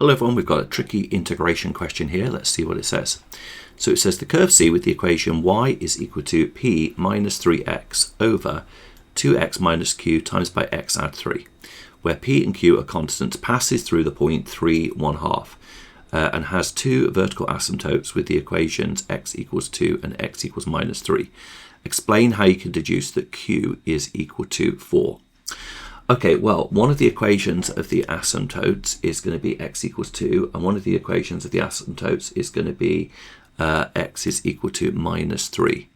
Hello everyone, we've got a tricky integration question here. Let's see what it says. So it says the curve C with the equation y is equal to p minus 3x over 2x minus q times by x add 3, where p and q are constants, passes through the point 3, 1/2, and has two vertical asymptotes with the equations x equals 2 and x equals minus 3. Explain how you can deduce that q is equal to 4. Okay, well, one of the equations of the asymptotes is going to be x equals 2, and one of the equations of the asymptotes is going to be x is equal to minus 3.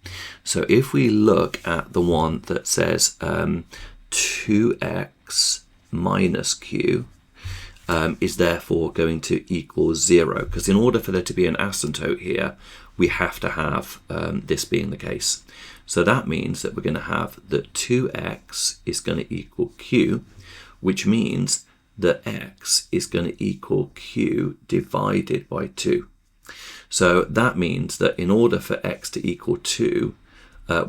So if we look at the one that says 2x minus q is therefore going to equal 0, because in order for there to be an asymptote here, we have to have this being the case. So that means that we're going to have that 2x is going to equal q, which means that x is going to equal q divided by 2. So that means that in order for x to equal 2,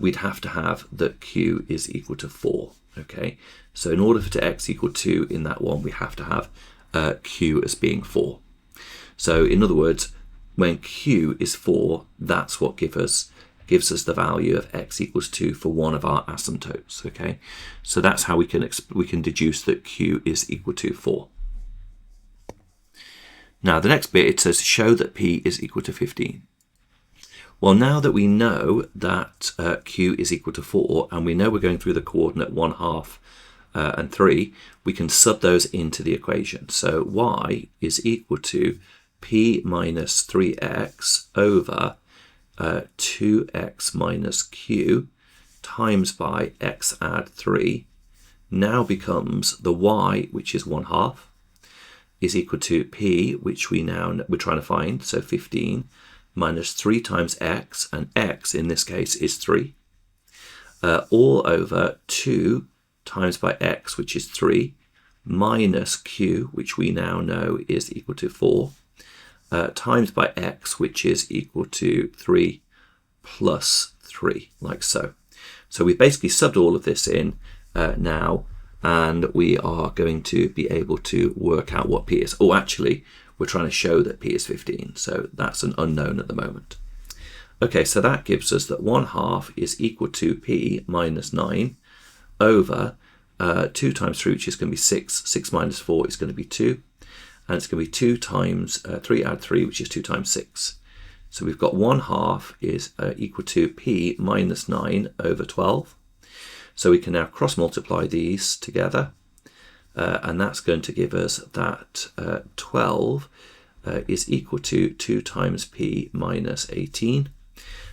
we'd have to have that q is equal to 4. Okay, so in order for x equal 2 in that one, we have to have q as being 4. So in other words, when q is 4, that's what gives us the value of x equals 2 for one of our asymptotes. Okay, so that's how we can deduce that q is equal to 4. Now the next bit, it says show that p is equal to 15. Well, now that we know that q is equal to 4, and we know we're going through the coordinate 1/2 and 3, we can sub those into the equation. So y is equal to p minus 3x over 2x minus q times by x add 3 now becomes the y, which is 1/2, is equal to p, which we're trying to find, so 15, minus 3 times x, and x in this case is 3, all over 2 times by x, which is 3, minus q, which we now know is equal to 4, times by x, which is equal to 3 plus 3, like so. So we've basically subbed all of this in now, and we are going to be able to work out what p is. Oh, actually, we're trying to show that p is 15, so that's an unknown at the moment. Okay, so that gives us that 1/2 is equal to p minus 9 over 2 times 3, which is going to be 6. 6 minus 4 is going to be 2. And it's going to be 2 times 3 add 3, which is 2 times 6. So we've got 1/2 is equal to p minus 9 over 12. So we can now cross multiply these together, and that's going to give us that 12 is equal to 2 times p minus 18.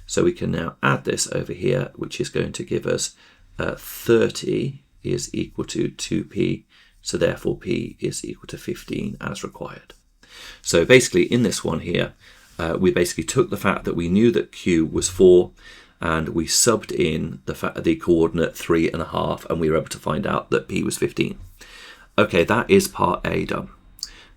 So we can now add this over here, which is going to give us 30 is equal to 2p. So therefore p is equal to 15 as required. So basically in this one here, we basically took the fact that we knew that q was 4, and we subbed in the coordinate 3.5, and we were able to find out that p was 15. Okay, that is part A done.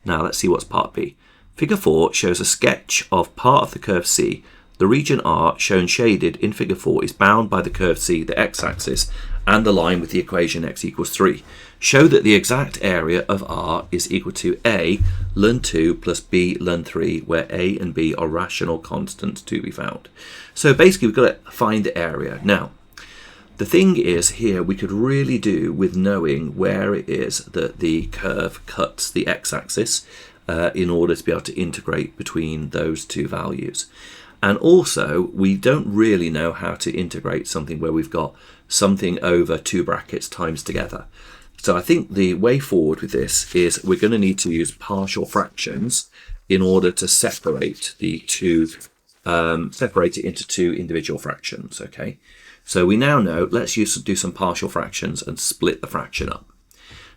Now let's see what's part B. Figure 4 shows a sketch of part of the curve C. The region R shown shaded in figure 4 is bound by the curve C, the x-axis, and the line with the equation x equals 3. Show that the exact area of R is equal to A ln 2 plus B ln 3, where A and B are rational constants to be found. So basically we've got to find the area. Now, the thing is here, we could really do with knowing where it is that the curve cuts the x-axis in order to be able to integrate between those two values. And also, we don't really know how to integrate something where we've got something over 2 brackets times together. So I think the way forward with this is we're going to need to use partial fractions in order to separate the two, separate it into 2 individual fractions. Okay, so we now know, let's do some partial fractions and split the fraction up.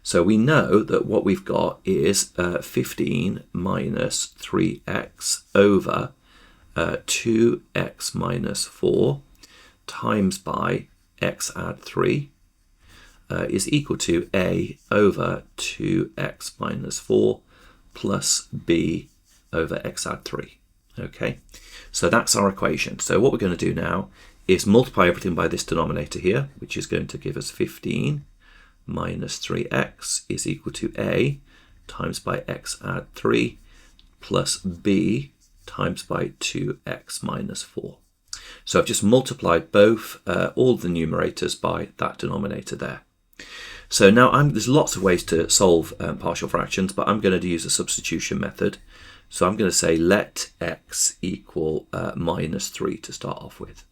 So we know that what we've got is 15 minus 3x over 2x minus 4 times by x add 3 is equal to a over 2x minus 4 plus b over x add 3. Okay, so that's our equation. So what we're going to do now is multiply everything by this denominator here, which is going to give us 15 minus 3x is equal to a times by x add 3 plus b times by 2x minus 4. So I've just multiplied both all the numerators by that denominator there. So now there's lots of ways to solve partial fractions, but I'm going to use a substitution method. So I'm going to say let x equal minus 3 to start off with.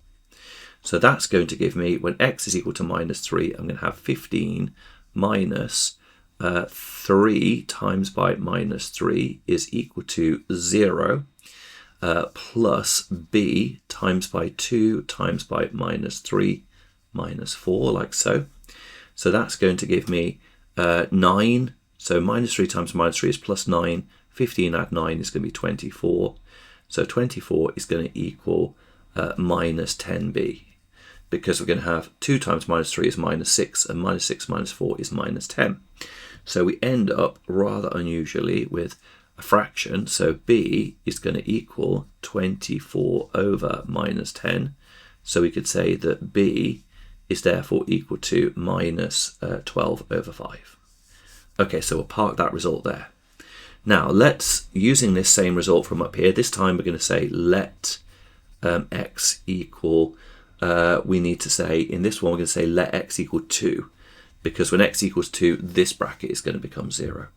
So that's going to give me, when x is equal to minus 3, I'm going to have 15 minus 3 times by minus 3 is equal to 0 plus b times by 2 times by minus 3 minus 4, like so. So that's going to give me 9. So minus 3 times minus 3 is plus 9. 15 add 9 is going to be 24. So 24 is going to equal minus 10b, because we're going to have 2 times minus 3 is minus 6, and minus 6 minus 4 is minus 10. So we end up rather unusually with a fraction. So b is going to equal 24 over minus 10. So we could say that b is therefore equal to minus 12 over 5. Okay, so we'll park that result there. Now let's, using this same result from up here, this time we're going to say let x equal, we need to say, in this one we're going to say let x equal 2, because when x equals 2, this bracket is going to become 0.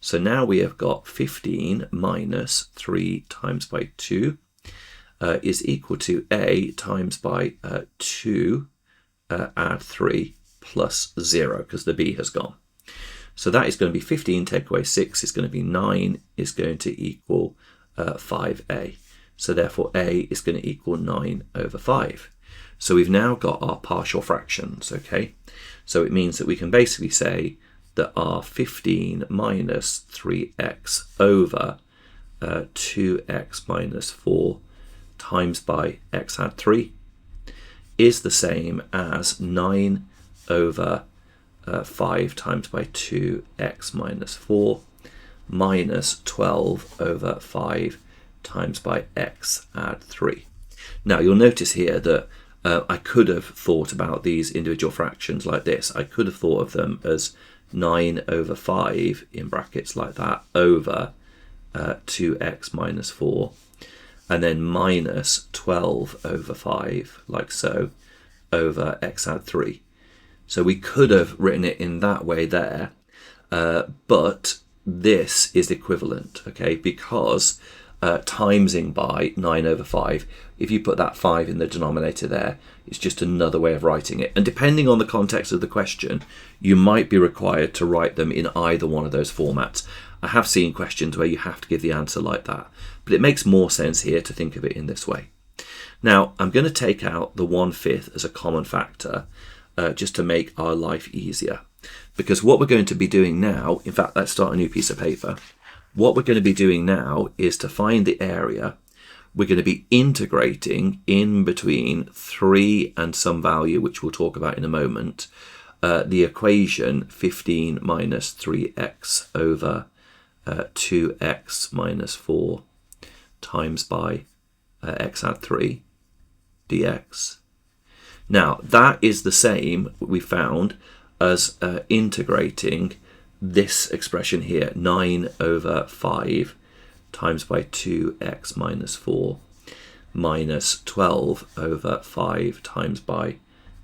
So now we have got 15 minus 3 times by 2 is equal to a times by 2 add 3 plus 0, because the b has gone. So that is going to be 15 take away 6 is going to be 9, is going to equal 5a. So therefore a is going to equal 9 over 5. So we've now got our partial fractions, okay? So it means that we can basically say that our 15 minus 3x over 2x minus 4 times by x add 3 is the same as 9 over 5 times by 2x minus 4 minus 12 over 5 times by x add 3. Now you'll notice here that I could have thought about these individual fractions like this. I could have thought of them as 9 over 5 in brackets like that over 2x minus 4, and then minus 12 over 5 like so over x add 3. So we could have written it in that way there, but this is equivalent, okay, because timesing by 9 over 5, if you put that 5 in the denominator there, it's just another way of writing it. And depending on the context of the question, you might be required to write them in either one of those formats. I have seen questions where you have to give the answer like that, but it makes more sense here to think of it in this way. Now, I'm going to take out the 1/5 as a common factor just to make our life easier. Because what we're going to be doing now, in fact, let's start a new piece of paper. What we're going to be doing now is to find the area. We're going to be integrating in between 3 and some value, which we'll talk about in a moment, the equation 15 minus 3x over 2x minus 4 times by x add 3 dx. Now, that is the same, we found, as integrating this expression here, 9 over 5 times by 2x minus 4 minus 12 over 5 times by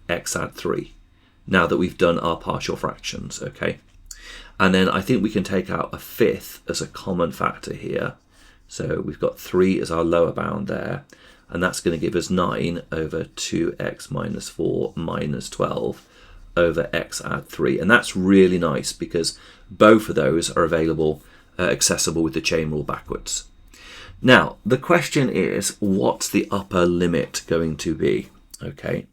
x add 3. Now that we've done our partial fractions, okay? And then I think we can take out 1/5 as a common factor here. So we've got 3 as our lower bound there, and that's going to give us 9 over 2x minus 4 minus 12 over x add 3. And that's really nice because both of those are available, accessible with the chain rule backwards. Now, the question is, what's the upper limit going to be? Okay,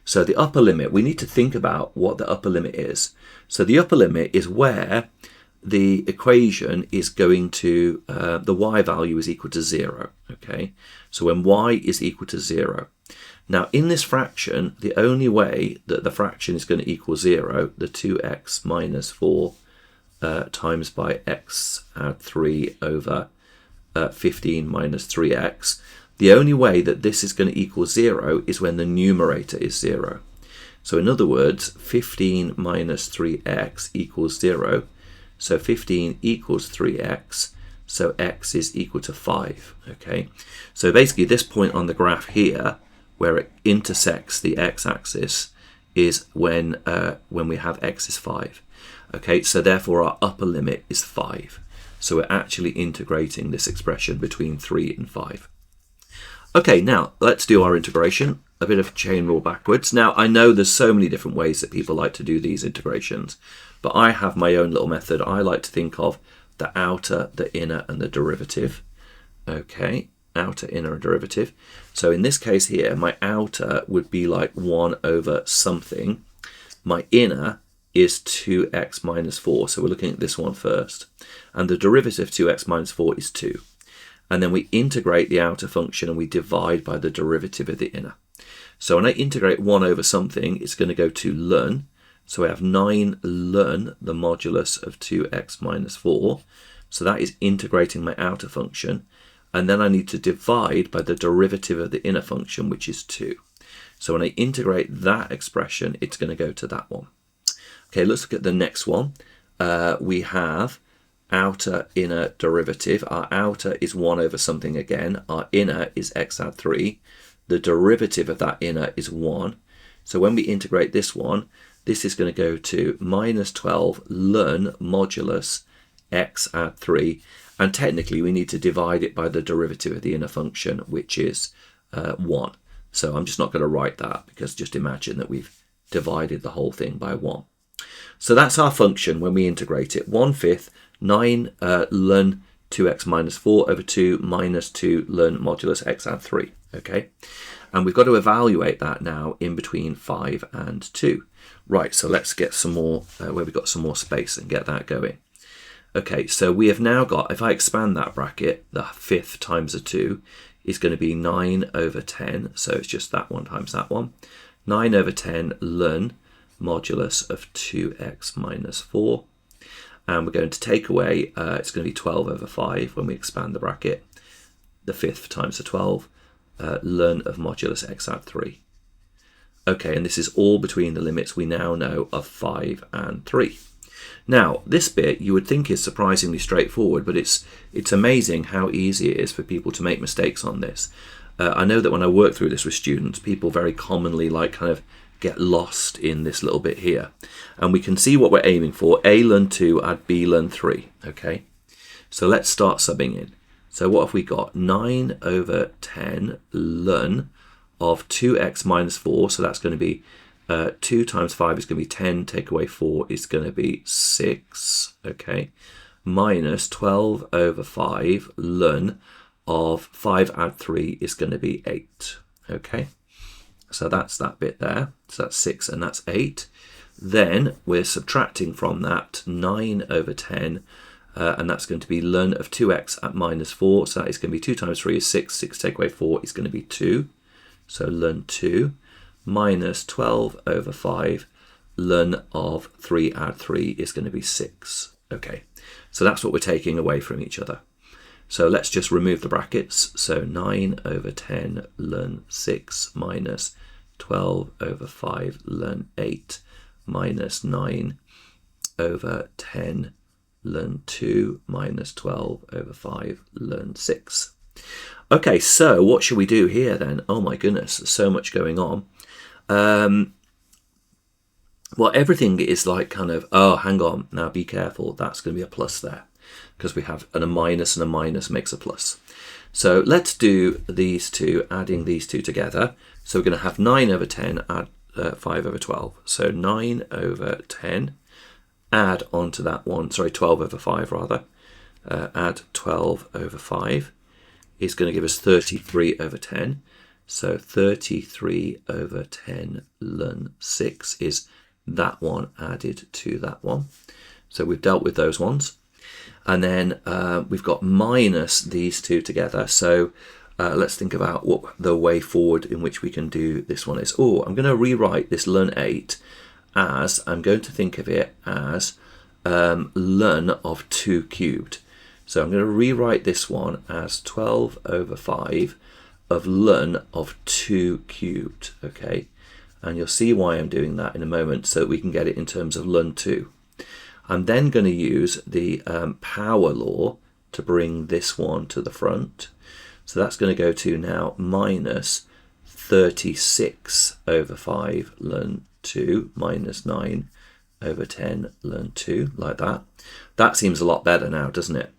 so the upper limit, we need to think about what the upper limit is. So the upper limit is where the equation is going to, the y value is equal to 0, okay? So when y is equal to 0. Now in this fraction, the only way that the fraction is going to equal 0, the 2x minus 4 times by x add 3 over 15 minus 3x, the only way that this is going to equal 0 is when the numerator is 0. So in other words, 15 minus 3x equals 0. So 15 equals 3x, so x is equal to 5, okay? So basically this point on the graph here, where it intersects the x-axis, is when we have x is 5. Okay, so therefore our upper limit is 5. So we're actually integrating this expression between 3 and 5. Okay, now let's do our integration. A bit of chain rule backwards. Now I know there's so many different ways that people like to do these integrations, but I have my own little method. I like to think of the outer, the inner, and the derivative. Okay, outer, inner, and derivative. So in this case here, my outer would be like 1 over something. My inner is 2x minus 4. So we're looking at this one first. And the derivative of 2x minus 4 is 2. And then we integrate the outer function and we divide by the derivative of the inner. So when I integrate 1 over something, it's going to go to ln. So I have 9 ln the modulus of 2x minus 4. So that is integrating my outer function. And then I need to divide by the derivative of the inner function, which is 2. So when I integrate that expression, it's going to go to that one. Okay, let's look at the next one. We have outer, inner derivative. Our outer is 1 over something again. Our inner is x add 3. The derivative of that inner is 1. So when we integrate this one, this is going to go to minus 12 ln modulus x add 3. And technically we need to divide it by the derivative of the inner function, which is 1. So I'm just not going to write that, because just imagine that we've divided the whole thing by 1. So that's our function when we integrate it. 1/5 9 ln 2x minus 4 over 2 minus 2 ln modulus x add 3. Okay, and we've got to evaluate that now in between 5 and 2. Right, so let's get some more, where we've got some more space, and get that going. Okay, so we have now got, if I expand that bracket, the 5th times a 2 is going to be 9 over 10. So it's just that one times that one. 9 over 10 ln modulus of 2x minus 4. And we're going to take away, it's going to be 12 over 5 when we expand the bracket. The 5th times the 12, ln of modulus x add 3. Okay, and this is all between the limits we now know of 5 and 3. Now, this bit you would think is surprisingly straightforward, but it's amazing how easy it is for people to make mistakes on this. I know that when I work through this with students, people very commonly kind of get lost in this little bit here. And we can see what we're aiming for. A ln 2 add b ln 3. Okay, so let's start subbing in. So what have we got? 9 over 10 ln of 2x minus 4. So that's going to be 2 times 5 is going to be 10, take away 4 is going to be 6, okay, minus 12 over 5 ln of 5 add 3 is going to be 8, okay. So that's that bit there, so that's 6 and that's 8. Then we're subtracting from that 9 over 10, and that's going to be ln of 2x at minus 4, so that is going to be 2 times 3 is 6, 6 take away 4 is going to be 2, so ln 2. Minus 12 over 5 ln of 3 add 3 is going to be 6. Okay, so that's what we're taking away from each other. So let's just remove the brackets. So 9 over 10 ln 6 minus 12 over 5 ln 8 minus 9 over 10 ln 2 minus 12 over 5 ln 6. Okay, so what should we do here then? Oh my goodness, there's so much going on. Well, everything is like kind of, oh, hang on, now be careful, that's going to be a plus there, because we have a minus and a minus makes a plus. So let's do these two, adding these two together. So we're going to have 9 over 10 add 5 over 12. So 9 over 10 add onto that one, sorry, 12 over 5 rather, add 12 over 5 is going to give us 33 over 10. So 33 over 10 ln 6 is that one added to that one. So we've dealt with those ones. And then we've got minus these two together. So let's think about what the way forward in which we can do this one is. Oh, I'm going to rewrite this ln 8 as, I'm going to think of it as ln of 2 cubed. So I'm going to rewrite this one as 12 over 5 of ln of 2 cubed, okay? And you'll see why I'm doing that in a moment, so that we can get it in terms of ln 2. I'm then going to use the power law to bring this one to the front. So that's going to go to now minus 36 over 5 ln 2 minus 9 over 10 ln 2, like that. That seems a lot better now, doesn't it?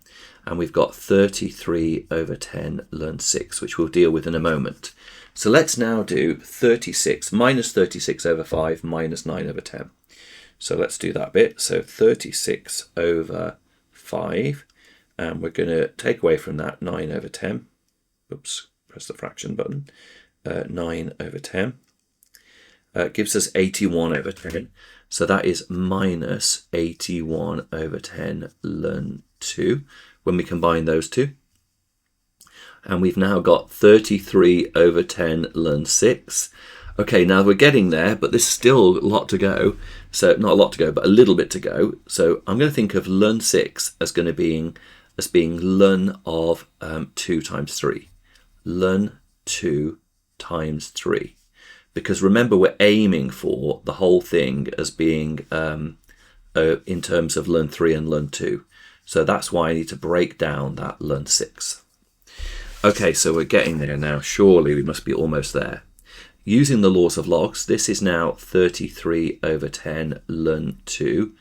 And we've got 33 over 10 ln 6, which we'll deal with in a moment. So let's now do 36 minus 36 over 5 minus 9 over 10. So let's do that bit. So 36 over 5, and we're going to take away from that 9 over 10. Oops, press the fraction button. 9 over 10 gives us 81 over 10. So that is minus 81 over 10 ln 2 when we combine those two. And we've now got 33 over 10 ln 6. Okay, now we're getting there, but there's still a lot to go. So not a lot to go, but a little bit to go. So I'm going to think of ln 6 as going to being ln of 2 times 3. Ln 2 times 3. Because remember, we're aiming for the whole thing as being in terms of ln 3 and ln 2. So that's why I need to break down that ln 6. Okay, so we're getting there now. Surely we must be almost there. Using the laws of logs, this is now 33 over 10 ln 2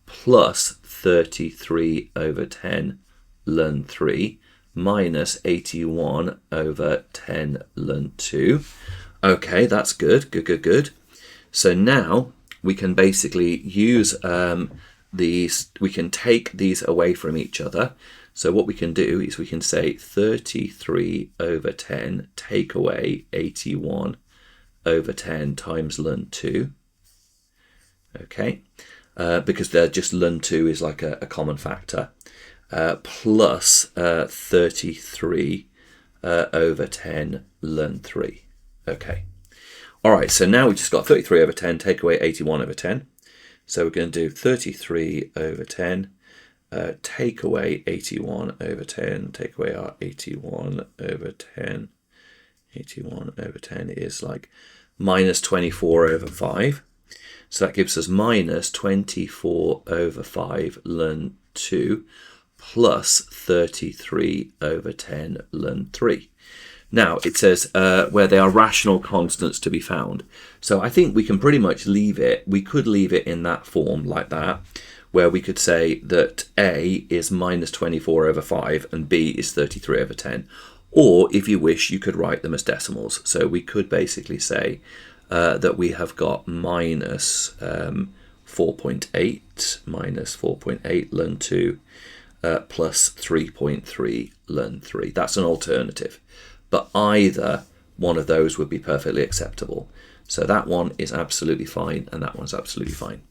plus 33 over 10 ln 3 minus 81 over 10 ln 2. Okay, that's good, good. So now we can basically use these, we can take these away from each other. So what we can do is we can say 33 over 10 take away 81 over 10 times ln 2. Okay, because they're just ln 2 is like a common factor. Plus 33 over 10 ln 3. Okay. All right, so now we've just got 33 over 10, take away 81 over 10. So we're going to do 33 over 10, take away 81 over 10, take away our 81 over 10. 81 over 10 is like minus 24 over 5. So that gives us minus 24 over 5 ln 2 plus 33 over 10 ln 3. Now it says where there are rational constants to be found. So I think we can pretty much leave it. We could leave it in that form like that, where we could say that A is minus 24 over 5 and B is 33 over 10. Or if you wish, you could write them as decimals. So we could basically say that we have got minus 4.8 minus 4.8 ln 2 plus 3.3 ln 3. That's an alternative. But either one of those would be perfectly acceptable. So that one is absolutely fine, and that one's absolutely fine.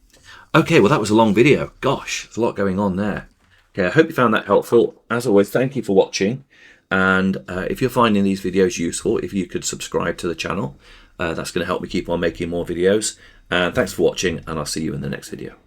Okay, well, that was a long video. Gosh, there's a lot going on there. Okay, I hope you found that helpful. As always, thank you for watching. And if you're finding these videos useful, if you could subscribe to the channel, that's going to help me keep on making more videos. And thanks for watching, and I'll see you in the next video.